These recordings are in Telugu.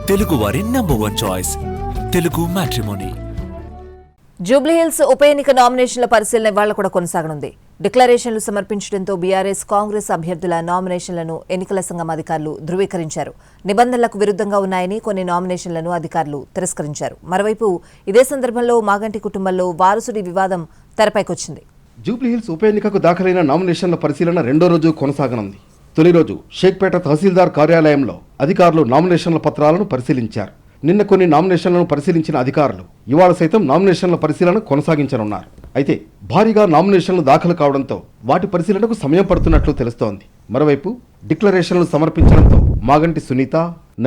తెలుగువారి number 1 choice Telugu matrimony. Jubilee Hills ఉప ఎన్నిక నామినేషన్ల పరిశీలన ఇవాళ కూడా కొనసాగనుంది. డిక్లరేషన్లు సమర్పించడంతో బీఆర్ఎస్, కాంగ్రెస్ అభ్యర్థుల నామినేషన్లను ఎన్నికల సంఘం అధికారులు ధృవీకరించారు. నిబంధనలకు విరుద్ధంగా ఉన్నాయని కొన్ని నామినేషన్లను అధికారులు తిరస్కరించారు. మరోవైపు ఇదే సందర్భంలో మాగంటి కుటుంబంలో వారసుడి వివాదం తెరపైకొచ్చింది. జూబ్లీహిల్స్ ఉప ఎన్నికకు దాఖలైన నామినేషన్ల పరిశీలన రెండో రోజు కొనసాగనుంది. తొలి రోజు షేక్పేట తహసీల్దార్ కార్యాలయంలో అధికారులు నామినేషన్ల పత్రాలను పరిశీలించారు. నిన్న కొన్ని నామినేషన్లను పరిశీలించిన అధికారులు ఇవాళ సైతం నామినేషన్ల పరిశీలన కొనసాగించనున్నారు. అయితే భారీగా నామినేషన్లు దాఖలు కావడంతో వాటి పరిశీలనకు సమయం పడుతున్నట్లు తెలుస్తోంది. మరోవైపు డిక్లరేషన్లు సమర్పించడంతో మాగంటి సునీత,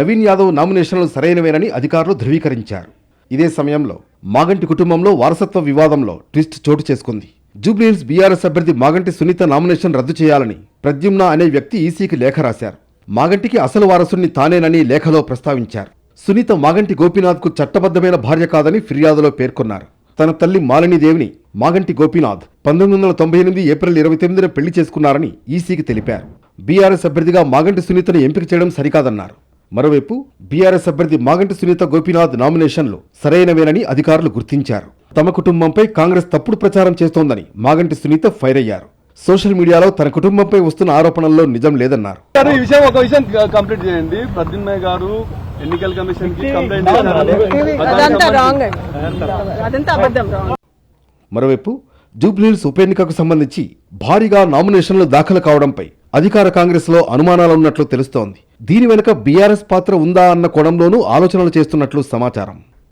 నవీన్ యాదవ్ నామినేషన్లు సరైనవేనని అధికారులు ధృవీకరించారు. ఇదే సమయంలో మాగంటి కుటుంబంలో వారసత్వ వివాదంలో ట్విస్ట్ చోటు చేసుకుంది. జూబ్లీహిల్స్ బీఆర్ఎస్ అభ్యర్థి మాగంటి సునీత నామినేషన్ రద్దు చేయాలని ప్రద్యుమ్న అనే వ్యక్తి ఈసీకి లేఖ రాశారు. మాగంటికి అసలు వారసుడిని తానేనని లేఖలో ప్రస్తావించారు. సునీత మాగంటి గోపీనాథ్కు చట్టబద్ధమైన భార్య కాదని ఫిర్యాదులో పేర్కొన్నారు. తన తల్లి మాలినీదేవిని మాగంటి గోపీనాథ్ 1998 ఏప్రిల్ 29న పెళ్లి చేసుకున్నారని ఈసీకి తెలిపారు. బీఆర్ఎస్ అభ్యర్థిగా మాగంటి సునీతను ఎంపిక చేయడం సరికాదన్నారు. మరోవైపు బీఆర్ఎస్ అభ్యర్థి మాగంటి సునీత గోపీనాథ్ నామినేషన్లు సరైనవేనని అధికారులు గుర్తించారు. తమ కుటుంబంపై కాంగ్రెస్ తప్పుడు ప్రచారం చేస్తోందని మాగంటి సునీత ఫైర్ అయ్యారు. సోషల్ మీడియాలో తన కుటుంబంపై వస్తున్న ఆరోపణల్లో నిజం లేదన్నారు. ఈ విషయం ఒక విషయం కంప్లీట్ చేయండి. ప్రద్యుమ్న గారు ఎన్నికల కమిషన్ కి కంప్లైంట్ చేశారు. మరోవైపు జూబ్లీహిల్స్ ఉప ఎన్నికకు సంబంధించి భారీగా నామినేషన్లు దాఖలు కావడంపై అధికార కాంగ్రెస్ లో అనుమానాలున్నట్లు తెలుస్తోంది. దీని వెనుక బీఆర్ఎస్ పాత్ర ఉందా అన్న కోణంలోనూ ఆలోచనలు చేస్తున్నట్లు సమాచారం.